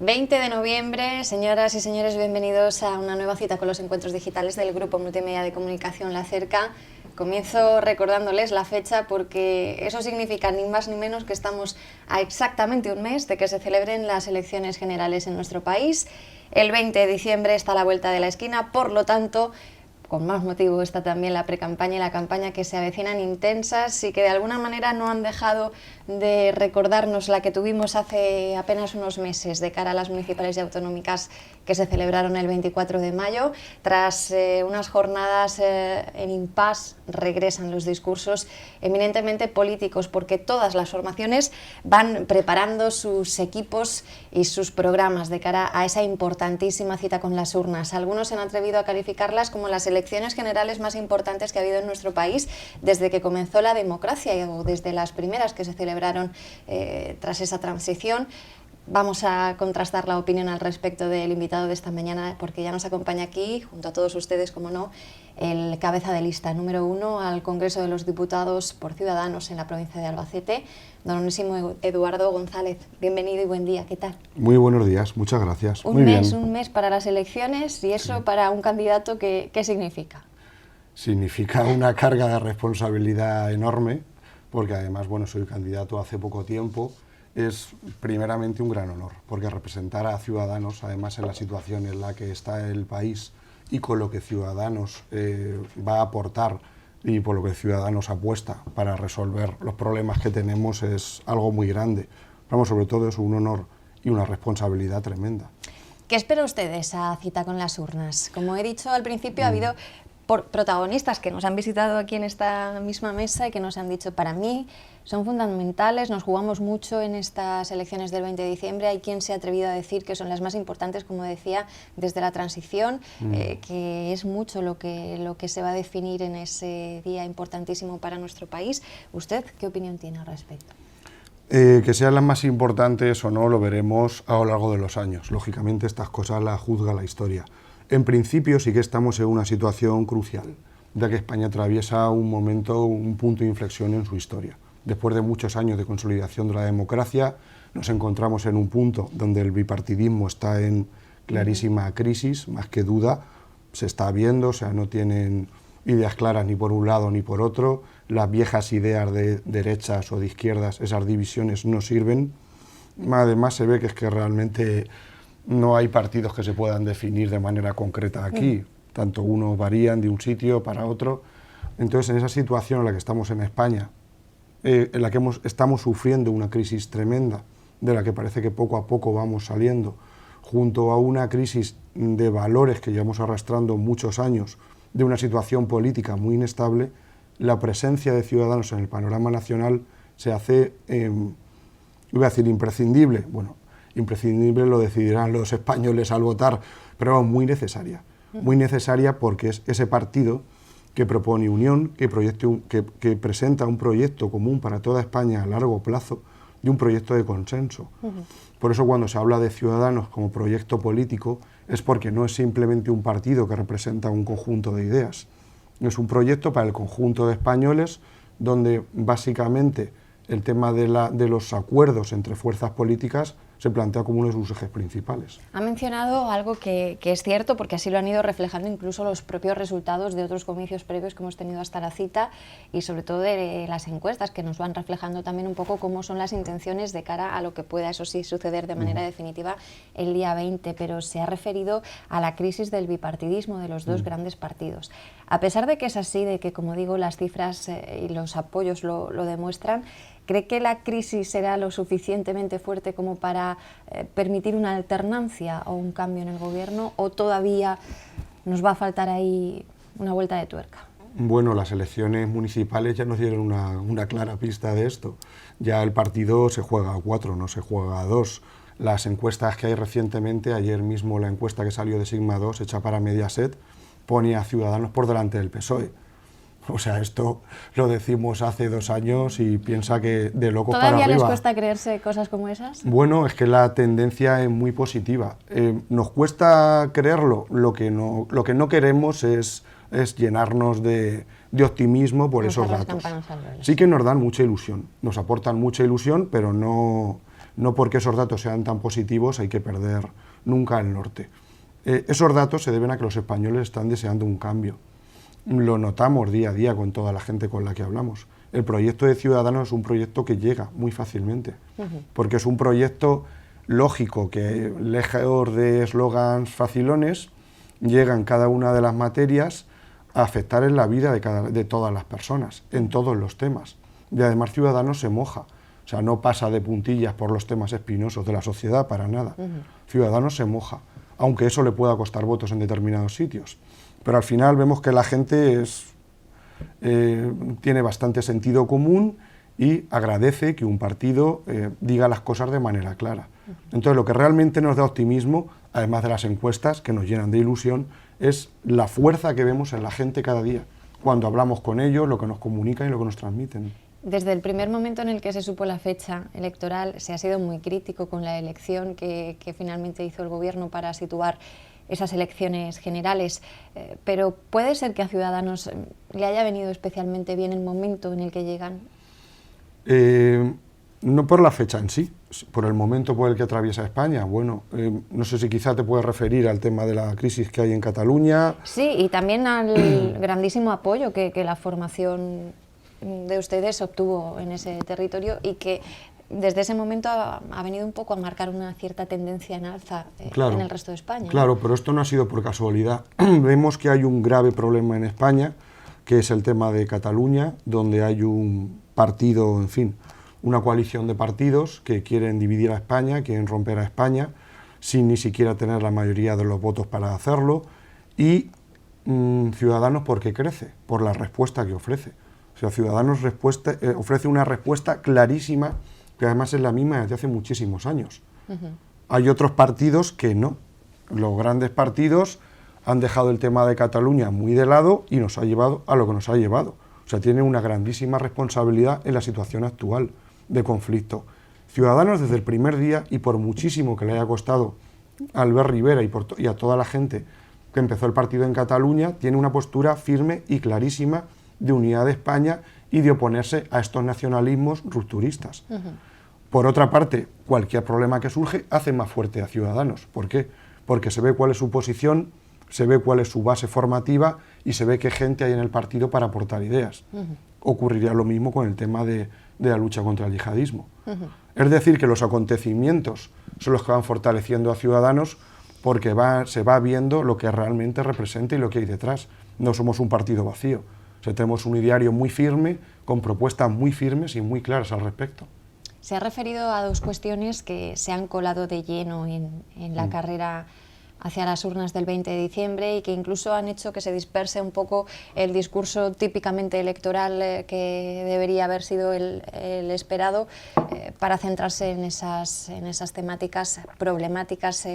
20 de noviembre, señoras y señores, bienvenidos a una nueva cita con los encuentros digitales del Grupo Multimedia de Comunicación La Cerca. Comienzo recordándoles la fecha porque eso significa ni más ni menos que estamos a exactamente un mes de que se celebren las elecciones generales en nuestro país. El 20 de diciembre está a la vuelta de la esquina, por lo tanto, con más motivo está también la precampaña y la campaña que se avecinan intensas y que de alguna manera no han dejado de recordarnos la que tuvimos hace apenas unos meses de cara a las municipales y autonómicas que se celebraron el 24 de mayo. Tras unas jornadas en impasse regresan los discursos eminentemente políticos porque todas las formaciones van preparando sus equipos y sus programas de cara a esa importantísima cita con las urnas. Algunos se han atrevido a calificarlas como las elecciones generales más importantes que ha habido en nuestro país desde que comenzó la democracia o desde las primeras que se celebraron tras esa transición. Vamos a contrastar la opinión al respecto del invitado de esta mañana porque ya nos acompaña aquí, junto a todos ustedes, como no, el cabeza de lista número 1 al Congreso de los Diputados por Ciudadanos en la provincia de Albacete, don Onésimo Eduardo González. Bienvenido y buen día, ¿qué tal? Muy buenos días, muchas gracias. Un mes para las elecciones y eso sí. Para un candidato, ¿qué significa? Significa una carga de responsabilidad enorme, porque además, bueno, soy candidato hace poco tiempo. Es primeramente un gran honor, porque representar a Ciudadanos, además en la situación en la que está el país y con lo que Ciudadanos va a aportar y por lo que Ciudadanos apuesta para resolver los problemas que tenemos, es algo muy grande. Vamos, sobre todo es un honor y una responsabilidad tremenda. ¿Qué espera usted de esa cita con las urnas? Como he dicho al principio, ha habido protagonistas que nos han visitado aquí en esta misma mesa y que nos han dicho, para mí son fundamentales, nos jugamos mucho en estas elecciones del 20 de diciembre, hay quien se ha atrevido a decir que son las más importantes, como decía, desde la transición, que es mucho lo que se va a definir en ese día importantísimo para nuestro país. ¿Usted qué opinión tiene al respecto? Que sean las más importantes o no lo veremos a lo largo de los años. Lógicamente estas cosas las juzga la historia. En principio sí que estamos en una situación crucial, ya que España atraviesa un punto de inflexión en su historia. Después de muchos años de consolidación de la democracia, nos encontramos en un punto donde el bipartidismo está en clarísima crisis, más que duda, se está viendo, o sea, no tienen ideas claras ni por un lado ni por otro, las viejas ideas de derechas o de izquierdas, esas divisiones no sirven, además se ve que es que realmente no hay partidos que se puedan definir de manera concreta aquí, tanto unos varían de un sitio para otro. Entonces, en esa situación en la que estamos en España, en la que estamos sufriendo una crisis tremenda, de la que parece que poco a poco vamos saliendo, junto a una crisis de valores que llevamos arrastrando muchos años, de una situación política muy inestable, la presencia de Ciudadanos en el panorama nacional se hace, iba a decir imprescindible, bueno, imprescindible lo decidirán los españoles al votar, pero muy necesaria porque es ese partido que propone unión, que presenta un proyecto común para toda España a largo plazo y un proyecto de consenso. Por eso cuando se habla de Ciudadanos como proyecto político es porque no es simplemente un partido que representa un conjunto de ideas, es un proyecto para el conjunto de españoles donde básicamente el tema de los acuerdos entre fuerzas políticas se plantea como uno de sus ejes principales. Ha mencionado algo que es cierto, porque así lo han ido reflejando incluso los propios resultados de otros comicios previos que hemos tenido hasta la cita y sobre todo de las encuestas que nos van reflejando también un poco cómo son las intenciones de cara a lo que pueda, eso sí, suceder de manera definitiva el día 20, pero se ha referido a la crisis del bipartidismo de los dos grandes partidos. A pesar de que es así, de que, como digo, las cifras y los apoyos lo demuestran, ¿cree que la crisis será lo suficientemente fuerte como para permitir una alternancia o un cambio en el gobierno o todavía nos va a faltar ahí una vuelta de tuerca? Bueno, las elecciones municipales ya nos dieron una clara pista de esto. Ya el partido se juega a 4, no se juega a 2. Las encuestas que hay recientemente, ayer mismo la encuesta que salió de Sigma 2, hecha para Mediaset, pone a Ciudadanos por delante del PSOE. O sea, esto lo decimos hace 2 años y piensa que de locos para arriba. ¿Todavía les cuesta creerse cosas como esas? Bueno, es que la tendencia es muy positiva. Nos cuesta creerlo. Lo que no queremos es llenarnos de optimismo por esos datos. Sí que nos dan mucha ilusión, nos aportan mucha ilusión, pero no no porque esos datos sean tan positivos hay que perder nunca el norte. Esos datos se deben a que los españoles están deseando un cambio. Lo notamos día a día con toda la gente con la que hablamos. El proyecto de Ciudadanos es un proyecto que llega muy fácilmente, porque es un proyecto lógico que, lejos de eslogans facilones, llega en cada una de las materias a afectar en la vida de todas las personas, en todos los temas. Y además Ciudadanos se moja, o sea, no pasa de puntillas por los temas espinosos de la sociedad para nada. Ciudadanos se moja, aunque eso le pueda costar votos en determinados sitios. Pero al final vemos que la gente tiene bastante sentido común y agradece que un partido diga las cosas de manera clara. Entonces, lo que realmente nos da optimismo, además de las encuestas que nos llenan de ilusión, es la fuerza que vemos en la gente cada día, cuando hablamos con ellos, lo que nos comunican y lo que nos transmiten. Desde el primer momento en el que se supo la fecha electoral, se ha sido muy crítico con la elección que finalmente hizo el Gobierno para situar esas elecciones generales, pero ¿puede ser que a Ciudadanos le haya venido especialmente bien el momento en el que llegan? No por la fecha en sí, por el momento por el que atraviesa España. Bueno, no sé si quizá te puedes referir al tema de la crisis que hay en Cataluña. Sí, y también al grandísimo apoyo que la formación de ustedes obtuvo en ese territorio y que desde ese momento ha venido un poco a marcar una cierta tendencia en alza en el resto de España. Claro, pero esto no ha sido por casualidad. Vemos que hay un grave problema en España, que es el tema de Cataluña, donde hay un partido, en fin, una coalición de partidos que quieren dividir a España, quieren romper a España, sin ni siquiera tener la mayoría de los votos para hacerlo, y Ciudadanos, ¿por qué crece? Por la respuesta que ofrece. O sea, Ciudadanos ofrece una respuesta clarísima, que además es la misma desde hace muchísimos años. Hay otros partidos que no. Los grandes partidos han dejado el tema de Cataluña muy de lado y nos ha llevado a lo que nos ha llevado. O sea, tienen una grandísima responsabilidad en la situación actual de conflicto. Ciudadanos desde el primer día, y por muchísimo que le haya costado a Albert Rivera y a toda la gente que empezó el partido en Cataluña, tiene una postura firme y clarísima de unidad de España y de oponerse a estos nacionalismos rupturistas. Por otra parte, cualquier problema que surge hace más fuerte a Ciudadanos. ¿Por qué? Porque se ve cuál es su posición, se ve cuál es su base formativa y se ve qué gente hay en el partido para aportar ideas. Ocurriría lo mismo con el tema de la lucha contra el yihadismo. Es decir, que los acontecimientos son los que van fortaleciendo a Ciudadanos porque se va viendo lo que realmente representa y lo que hay detrás. No somos un partido vacío. O sea, tenemos un ideario muy firme, con propuestas muy firmes y muy claras al respecto. Se ha referido a dos cuestiones que se han colado de lleno en la carrera hacia las urnas del 20 de diciembre y que incluso han hecho que se disperse un poco el discurso típicamente electoral que debería haber sido el esperado para centrarse en esas temáticas problemáticas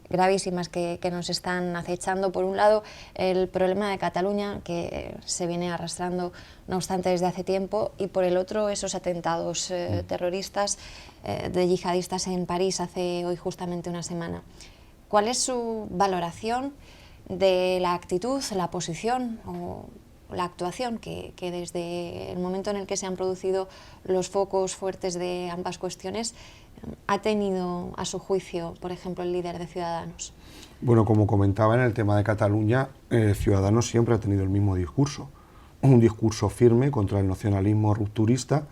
gravísimas que nos están acechando. Por un lado, el problema de Cataluña, que se viene arrastrando, no obstante, desde hace tiempo, y por el otro, esos atentados terroristas de yihadistas en París hace hoy justamente una semana. ¿Cuál es su valoración de la actitud, la posición o la actuación que desde el momento en el que se han producido los focos fuertes de ambas cuestiones ha tenido a su juicio, por ejemplo, el líder de Ciudadanos? Bueno, como comentaba en el tema de Cataluña, Ciudadanos siempre ha tenido el mismo discurso, un discurso firme contra el nacionalismo rupturista,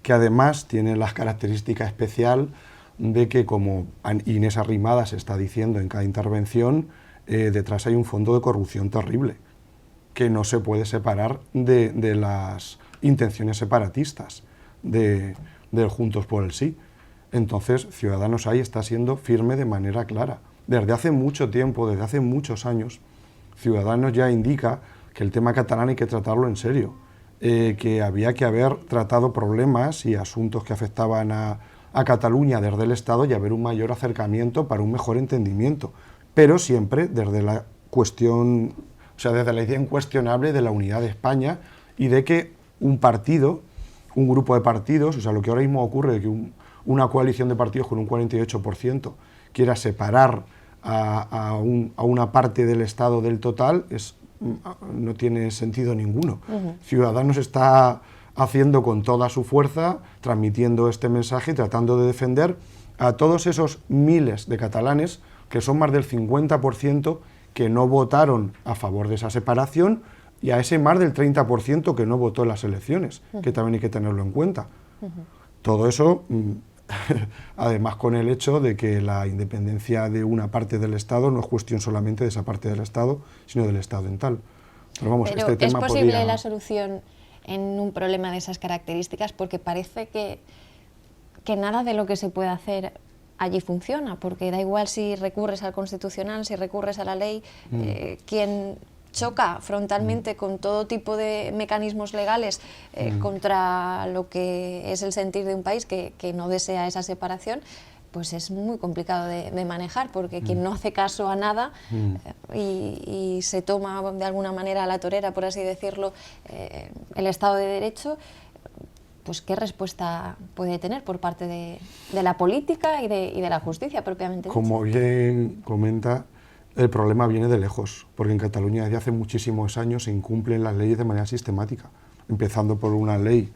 que además tiene la característica especial de que, como Inés Arrimadas está diciendo en cada intervención, detrás hay un fondo de corrupción terrible, que no se puede separar de las intenciones separatistas del Juntos por el Sí. Entonces, Ciudadanos ahí está siendo firme de manera clara. Desde hace mucho tiempo, desde hace muchos años, Ciudadanos ya indica que el tema catalán hay que tratarlo en serio, que había que haber tratado problemas y asuntos que afectaban a Cataluña desde el Estado y haber un mayor acercamiento para un mejor entendimiento, pero siempre desde la cuestión, o sea, desde la idea incuestionable de la unidad de España y de que un partido, un grupo de partidos, o sea, lo que ahora mismo ocurre, de que una coalición de partidos con un 48% quiera separar a una parte del Estado del total, no tiene sentido ninguno. Ciudadanos está haciendo con toda su fuerza, transmitiendo este mensaje y tratando de defender a todos esos miles de catalanes, que son más del 50%, que no votaron a favor de esa separación, y a ese más del 30% que no votó en las elecciones, que también hay que tenerlo en cuenta. Todo eso, además con el hecho de que la independencia de una parte del Estado no es cuestión solamente de esa parte del Estado, sino del Estado en tal. Pero vamos, Pero este tema ¿es posible podría... la solución en un problema de esas características? Porque parece que nada de lo que se puede hacer allí funciona, porque da igual si recurres al Constitucional, si recurres a la ley, quien choca frontalmente con todo tipo de mecanismos legales contra lo que es el sentir de un país que no desea esa separación, pues es muy complicado de manejar, porque quien no hace caso a nada y se toma de alguna manera a la torera, por así decirlo, el Estado de Derecho, pues qué respuesta puede tener por parte de la política y de la justicia propiamente dicha. Como bien comenta, el problema viene de lejos, porque en Cataluña desde hace muchísimos años se incumplen las leyes de manera sistemática, empezando por una ley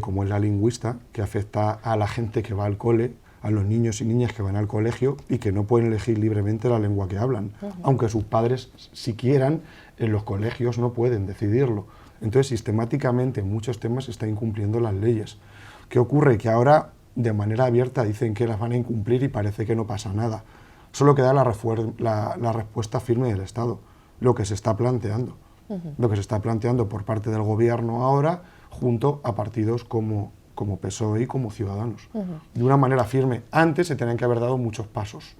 como es la lingüista, que afecta a la gente que va al cole, a los niños y niñas que van al colegio y que no pueden elegir libremente la lengua que hablan, aunque sus padres, si quieran, en los colegios no pueden decidirlo. Entonces, sistemáticamente, en muchos temas se están incumpliendo las leyes. ¿Qué ocurre? Que ahora, de manera abierta, dicen que las van a incumplir y parece que no pasa nada. Solo queda la respuesta firme del Estado, lo que se está planteando. Lo que se está planteando por parte del Gobierno ahora, junto a partidos como PSOE y como Ciudadanos. De una manera firme. Antes se tenían que haber dado muchos pasos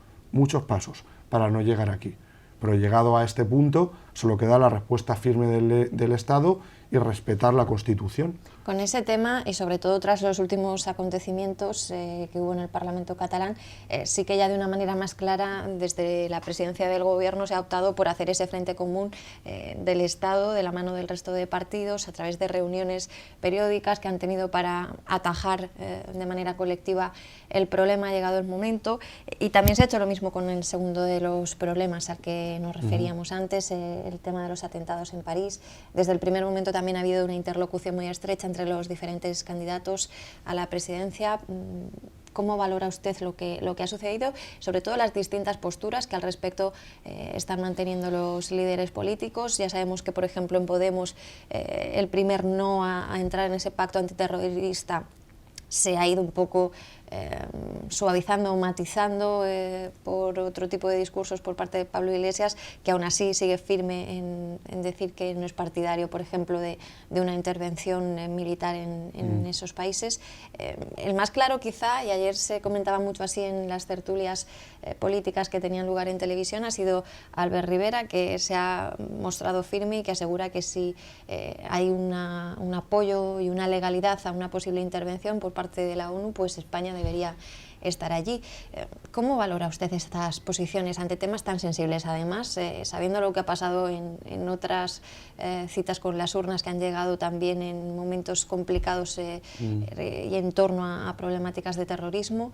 para no llegar aquí. Pero llegado a este punto, solo queda la respuesta firme del Estado y respetar la Constitución. Con ese tema, y sobre todo tras los últimos acontecimientos que hubo en el Parlamento catalán, sí que ya de una manera más clara, desde la presidencia del Gobierno se ha optado por hacer ese frente común del Estado, de la mano del resto de partidos, a través de reuniones periódicas que han tenido para atajar de manera colectiva el problema ha llegado el momento. Y también se ha hecho lo mismo con el segundo de los problemas al que nos referíamos antes, el tema de los atentados en París. Desde el primer momento también ha habido una interlocución muy estrecha entre los diferentes candidatos a la presidencia. ¿Cómo valora usted lo que ha sucedido? Sobre todo las distintas posturas que al respecto están manteniendo los líderes políticos. Ya sabemos que, por ejemplo, en Podemos el primer no a entrar en ese pacto antiterrorista se ha ido un poco suavizando o matizando por otro tipo de discursos por parte de Pablo Iglesias, que aún así sigue firme en decir que no es partidario, por ejemplo, de una intervención militar en esos países. El más claro quizá, y ayer se comentaba mucho así en las tertulias políticas que tenían lugar en televisión, ha sido Albert Rivera, que se ha mostrado firme y que asegura que si hay un apoyo y una legalidad a una posible intervención por parte de la ONU, pues España debería estar allí. ¿Cómo valora usted estas posiciones ante temas tan sensibles? Además, sabiendo lo que ha pasado en otras citas con las urnas que han llegado también en momentos complicados y en torno a problemáticas de terrorismo,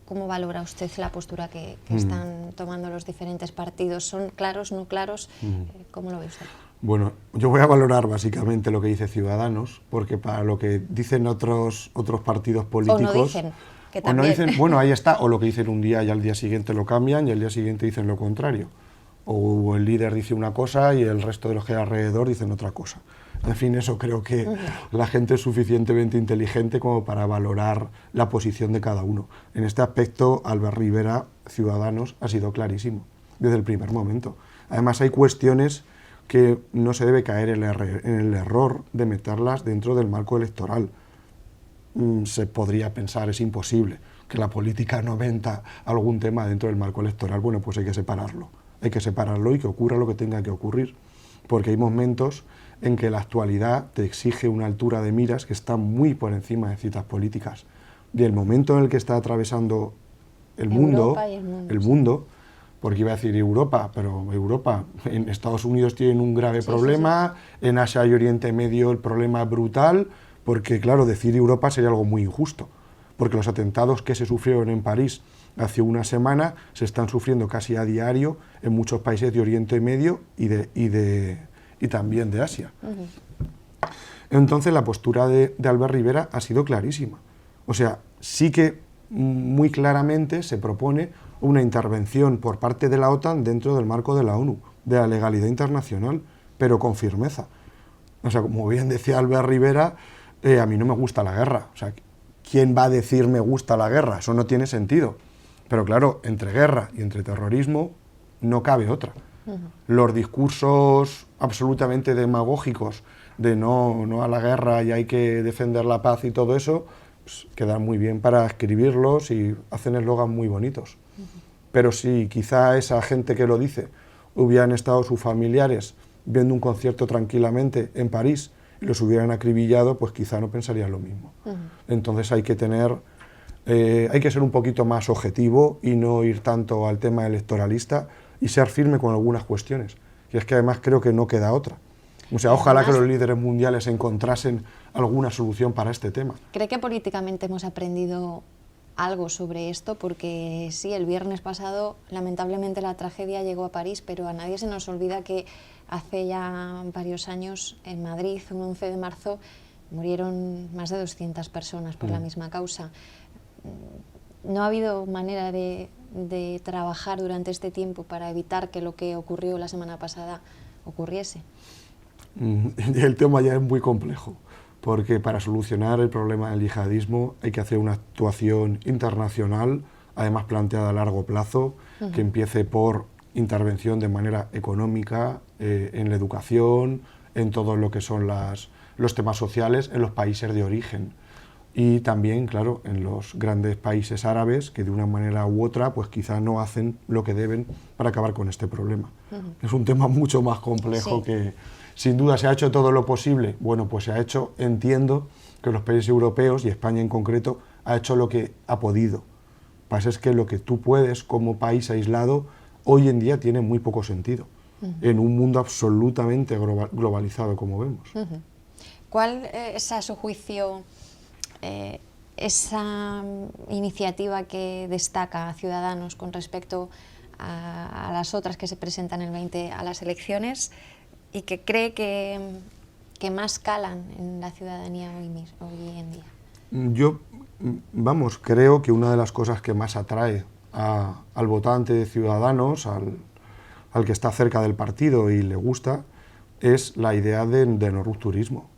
¿cómo valora usted la postura que están tomando los diferentes partidos? ¿Son claros, no claros? ¿Cómo lo ve usted? Bueno, yo voy a valorar básicamente lo que dice Ciudadanos, porque para lo que dicen otros partidos políticos... O no dicen, que también... O no dicen, bueno, ahí está, o lo que dicen un día y al día siguiente lo cambian y al día siguiente dicen lo contrario. O el líder dice una cosa y el resto de los que hay alrededor dicen otra cosa. En fin, eso creo que la gente es suficientemente inteligente como para valorar la posición de cada uno. En este aspecto, Albert Rivera, Ciudadanos, ha sido clarísimo, desde el primer momento. Además, hay cuestiones que no se debe caer en el error de meterlas dentro del marco electoral. Se podría pensar, es imposible, que la política no meta algún tema dentro del marco electoral. Bueno, pues hay que separarlo y que ocurra lo que tenga que ocurrir, porque hay momentos en que la actualidad te exige una altura de miras que está muy por encima de citas políticas. Y el momento en el que está atravesando el mundo, porque iba a decir Europa, pero Europa, en Estados Unidos tienen un grave problema, en Asia y Oriente Medio el problema es brutal, porque claro, decir Europa sería algo muy injusto, porque los atentados que se sufrieron en París hace una semana se están sufriendo casi a diario en muchos países de Oriente Medio y también de Asia. Entonces la postura de Albert Rivera ha sido clarísima. O sea, sí que muy claramente se propone una intervención por parte de la OTAN dentro del marco de la ONU, de la legalidad internacional, pero con firmeza. O sea, como bien decía Albert Rivera, a mí no me gusta la guerra. O sea, ¿quién va a decir me gusta la guerra? Eso no tiene sentido. Pero claro, entre guerra y entre terrorismo no cabe otra. Los discursos absolutamente demagógicos de no a la guerra y hay que defender la paz y todo eso, pues, quedan muy bien para escribirlos y hacen eslogans muy bonitos. Pero si quizá esa gente que lo dice hubieran estado sus familiares viendo un concierto tranquilamente en París y los hubieran acribillado, pues quizá no pensarían lo mismo. Entonces hay que ser un poquito más objetivo y no ir tanto al tema electoralista y ser firme con algunas cuestiones. Y es que además creo que no queda otra. O sea, ojalá que los líderes mundiales encontrasen alguna solución para este tema. ¿Cree que políticamente hemos aprendido algo sobre esto? Porque sí, el viernes pasado lamentablemente la tragedia llegó a París, pero a nadie se nos olvida que hace ya varios años en Madrid, un 11 de marzo, murieron más de 200 personas por la misma causa. ¿No ha habido manera de trabajar durante este tiempo para evitar que lo que ocurrió la semana pasada ocurriese? El tema ya es muy complejo, porque para solucionar el problema del yihadismo hay que hacer una actuación internacional, además planteada a largo plazo, que empiece por intervención de manera económica, en la educación, en todo lo que son los temas sociales, en los países de origen. Y también, claro, en los grandes países árabes, que de una manera u otra, pues quizás no hacen lo que deben para acabar con este problema. Es un tema mucho más complejo que, sin duda, se ha hecho todo lo posible. Bueno, pues se ha hecho, entiendo, que los países europeos, y España en concreto, ha hecho lo que ha podido. Lo que pasa es que lo que tú puedes como país aislado, hoy en día tiene muy poco sentido, en un mundo absolutamente globalizado, como vemos. ¿Cuál es, a su juicio, esa iniciativa que destaca a Ciudadanos con respecto a las otras que se presentan el 20 a las elecciones y que cree que más calan en la ciudadanía hoy en día? Yo, creo que una de las cosas que más atrae al votante de Ciudadanos, al que está cerca del partido y le gusta, es la idea de no rupturismo.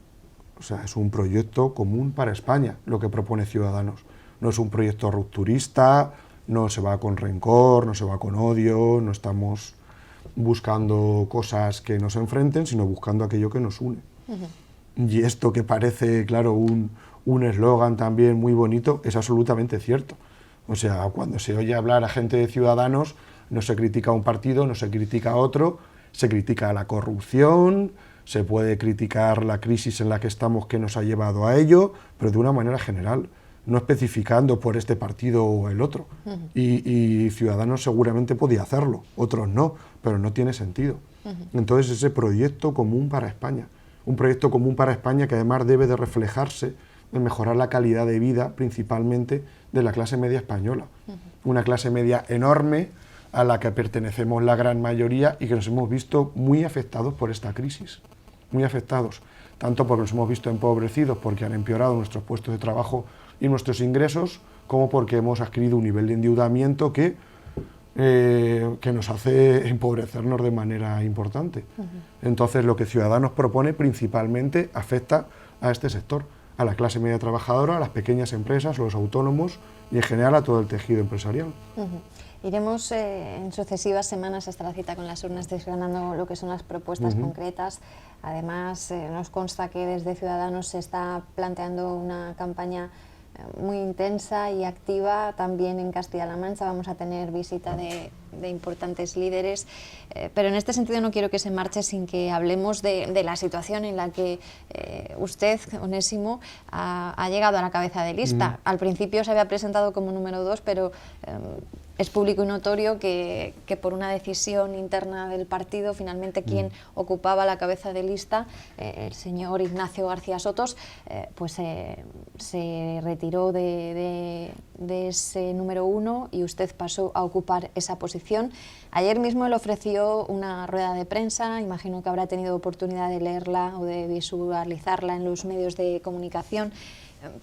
O sea, es un proyecto común para España, lo que propone Ciudadanos. No es un proyecto rupturista, no se va con rencor, no se va con odio, no estamos buscando cosas que nos enfrenten, sino buscando aquello que nos une. Y esto que parece, claro, un eslogan también muy bonito, es absolutamente cierto. O sea, cuando se oye hablar a gente de Ciudadanos, no se critica a un partido, no se critica a otro, se critica a la corrupción, se puede criticar la crisis en la que estamos que nos ha llevado a ello, pero de una manera general, no especificando por este partido o el otro. Y Ciudadanos seguramente podía hacerlo, otros no, pero no tiene sentido. Entonces ese proyecto común para España, un proyecto común para España que además debe de reflejarse en mejorar la calidad de vida principalmente de la clase media española. Una clase media enorme a la que pertenecemos la gran mayoría y que nos hemos visto muy afectados por esta crisis. Muy afectados, tanto porque nos hemos visto empobrecidos porque han empeorado nuestros puestos de trabajo y nuestros ingresos, como porque hemos adquirido un nivel de endeudamiento que nos hace empobrecernos de manera importante. Entonces lo que Ciudadanos propone principalmente afecta a este sector, a la clase media trabajadora, a las pequeñas empresas, los autónomos y en general a todo el tejido empresarial. Iremos en sucesivas semanas hasta la cita con las urnas desgranando lo que son las propuestas concretas. Además, nos consta que desde Ciudadanos se está planteando una campaña muy intensa y activa también en Castilla-La Mancha. Vamos a tener visita de importantes líderes, pero en este sentido no quiero que se marche sin que hablemos de la situación en la que usted, Onésimo, ha llegado a la cabeza de lista. Al principio se había presentado como número 2, pero es público y notorio que por una decisión interna del partido, finalmente quien ocupaba la cabeza de lista, el señor Ignacio García Sotos, pues se retiró de ese número 1 y usted pasó a ocupar esa posición. Ayer mismo él ofreció una rueda de prensa, imagino que habrá tenido oportunidad de leerla o de visualizarla en los medios de comunicación,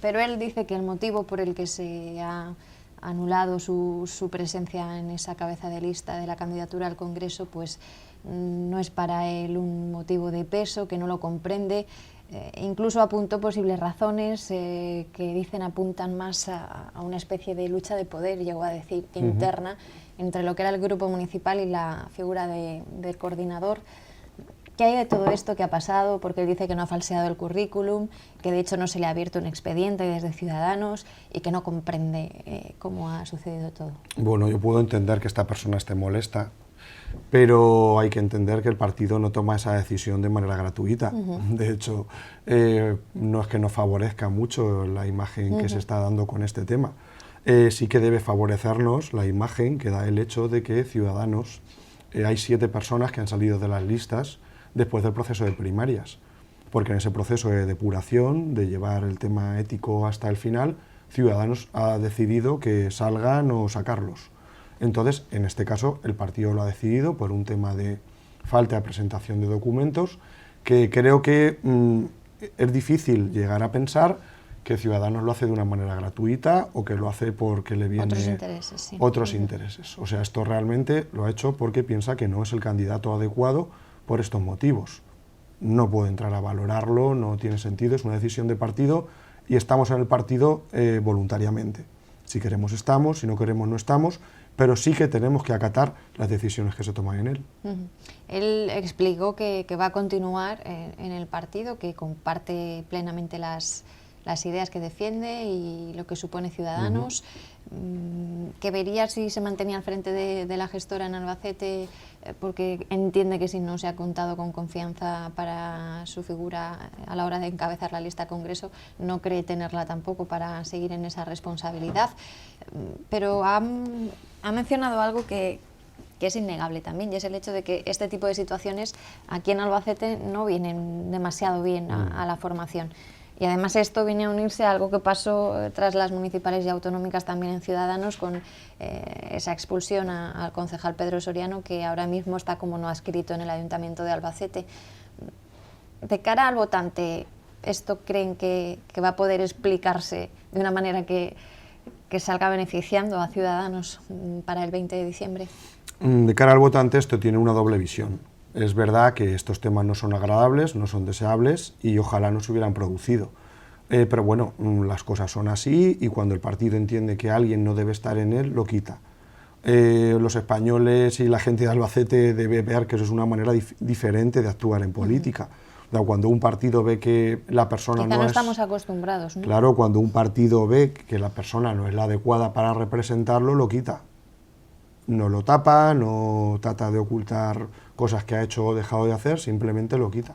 pero él dice que el motivo por el que se ha anulado su presencia en esa cabeza de lista de la candidatura al Congreso, pues no es para él un motivo de peso, que no lo comprende. Incluso apuntó posibles razones que dicen apuntan más a una especie de lucha de poder, llegó a decir, interna, entre lo que era el grupo municipal y la figura del coordinador. ¿Qué hay de todo esto que ha pasado? Porque él dice que no ha falseado el currículum, que de hecho no se le ha abierto un expediente desde Ciudadanos y que no comprende cómo ha sucedido todo. Bueno, yo puedo entender que esta persona esté molesta, pero hay que entender que el partido no toma esa decisión de manera gratuita. De hecho, no es que nos favorezca mucho la imagen que se está dando con este tema. Sí que debe favorecernos la imagen que da el hecho de que Ciudadanos, hay 7 personas que han salido de las listas después del proceso de primarias, porque en ese proceso de depuración, de llevar el tema ético hasta el final, Ciudadanos ha decidido que salgan o sacarlos. Entonces, en este caso, el partido lo ha decidido por un tema de falta de presentación de documentos, que creo que es difícil llegar a pensar que Ciudadanos lo hace de una manera gratuita o que lo hace porque le vienen otros intereses. Sí. Otros intereses. O sea, esto realmente lo ha hecho porque piensa que no es el candidato adecuado por estos motivos. No puedo entrar a valorarlo, no tiene sentido, es una decisión de partido y estamos en el partido voluntariamente. Si queremos estamos, si no queremos no estamos, pero sí que tenemos que acatar las decisiones que se toman en él. Él explicó que va a continuar en el partido, que comparte plenamente las ideas que defiende y lo que supone Ciudadanos, que vería si se mantenía al frente de la gestora en Albacete, porque entiende que si no se ha contado con confianza para su figura a la hora de encabezar la lista a Congreso, no cree tenerla tampoco para seguir en esa responsabilidad. Pero ha mencionado algo que es innegable también, y es el hecho de que este tipo de situaciones aquí en Albacete no vienen demasiado bien a la formación. Y además esto viene a unirse a algo que pasó tras las municipales y autonómicas también en Ciudadanos, con esa expulsión al concejal Pedro Soriano, que ahora mismo está como no adscrito en el Ayuntamiento de Albacete. De cara al votante, ¿esto creen que va a poder explicarse de una manera que salga beneficiando a Ciudadanos para el 20 de diciembre? De cara al votante, esto tiene una doble visión. Es verdad que estos temas no son agradables, no son deseables y ojalá no se hubieran producido. Pero bueno, las cosas son así y cuando el partido entiende que alguien no debe estar en él, lo quita. Los españoles y la gente de Albacete debe ver que eso es una manera diferente de actuar en política. Cuando un partido ve que la persona no estamos acostumbrados, ¿no? Claro, cuando un partido ve que la persona no es la adecuada para representarlo, lo quita. No lo tapa, no trata de ocultar cosas que ha hecho o dejado de hacer, simplemente lo quita.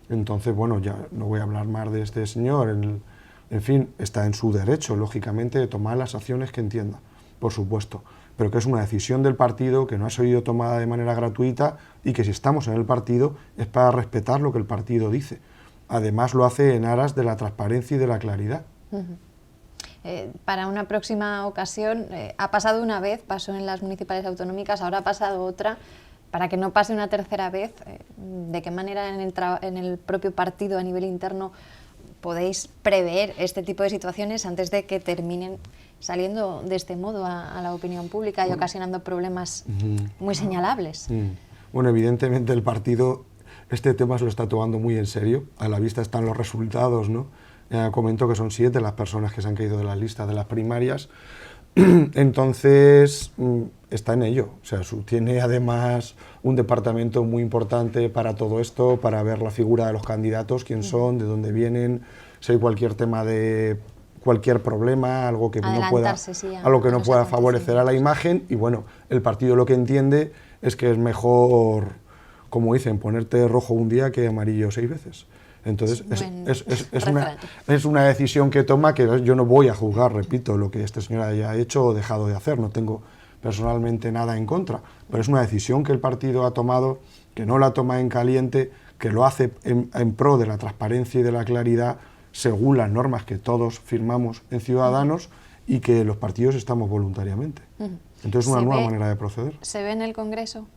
Entonces, bueno, ya no voy a hablar más de este señor, en fin, está en su derecho, lógicamente, de tomar las acciones que entienda, por supuesto, pero que es una decisión del partido que no ha sido tomada de manera gratuita y que si estamos en el partido es para respetar lo que el partido dice. Además lo hace en aras de la transparencia y de la claridad. Para una próxima ocasión, ha pasado una vez, pasó en las municipales autonómicas, ahora ha pasado otra, para que no pase una tercera vez, ¿de qué manera en el propio partido a nivel interno podéis prever este tipo de situaciones antes de que terminen saliendo de este modo a la opinión pública y ocasionando problemas muy señalables? Bueno, evidentemente el partido este tema se lo está tomando muy en serio, a la vista están los resultados, ¿no? Comento que son 7 las personas que se han caído de la lista de las primarias, entonces está en ello, o sea, tiene además un departamento muy importante para todo esto, para ver la figura de los candidatos, quién son, de dónde vienen, si hay cualquier tema de cualquier problema, algo que no pueda favorecer a la imagen, y bueno, el partido lo que entiende es que es mejor, como dicen, ponerte rojo un día que amarillo 6 veces. Entonces, es una decisión que toma, que yo no voy a juzgar, repito, lo que este señor haya hecho o dejado de hacer, no tengo personalmente nada en contra, pero es una decisión que el partido ha tomado, que no la toma en caliente, que lo hace en pro de la transparencia y de la claridad, según las normas que todos firmamos en Ciudadanos y que los partidos estamos voluntariamente. Entonces, una nueva manera de proceder. ¿Se ve en el Congreso?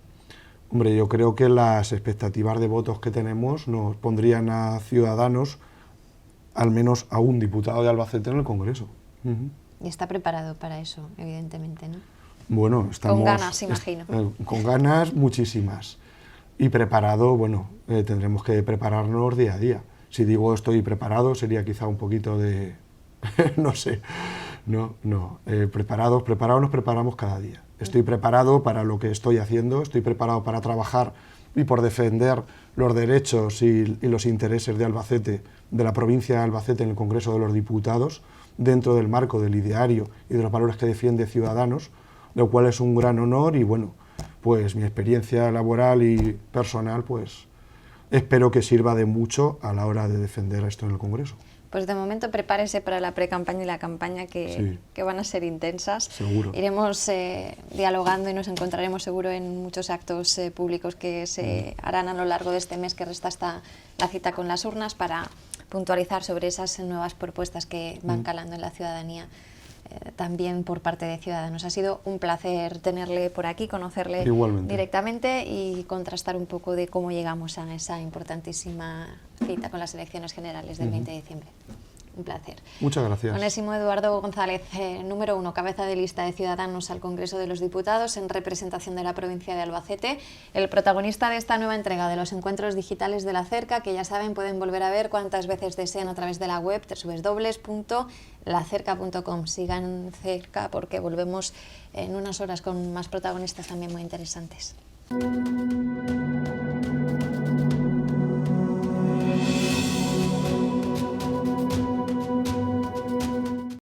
Hombre, yo creo que las expectativas de votos que tenemos nos pondrían a Ciudadanos al menos a un diputado de Albacete en el Congreso. Y está preparado para eso, evidentemente, ¿no? Bueno, estamos... Con ganas, imagino. Con ganas muchísimas. Y preparado, bueno, tendremos que prepararnos día a día. Si digo estoy preparado, sería quizá un poquito de... no sé. No. Preparados nos preparamos cada día. Estoy preparado para lo que estoy haciendo, estoy preparado para trabajar y por defender los derechos y los intereses de Albacete, de la provincia de Albacete en el Congreso de los Diputados, dentro del marco del ideario y de los valores que defiende Ciudadanos, lo cual es un gran honor y bueno, pues mi experiencia laboral y personal, pues espero que sirva de mucho a la hora de defender esto en el Congreso. Pues de momento prepárese para la pre-campaña y la campaña que van a ser intensas. Seguro. Iremos dialogando y nos encontraremos seguro en muchos actos públicos que se harán a lo largo de este mes que resta hasta la cita con las urnas para puntualizar sobre esas nuevas propuestas que van calando en la ciudadanía. También por parte de Ciudadanos. Ha sido un placer tenerle por aquí, conocerle directamente y contrastar un poco de cómo llegamos a esa importantísima cita con las elecciones generales del 20 de diciembre. Un placer. Muchas gracias. Onésimo Eduardo González, número 1, cabeza de lista de Ciudadanos al Congreso de los Diputados en representación de la provincia de Albacete, el protagonista de esta nueva entrega de los encuentros digitales de la Cerca, que ya saben pueden volver a ver cuantas veces desean a través de la web www.lacerca.com. Sigan cerca porque volvemos en unas horas con más protagonistas también muy interesantes.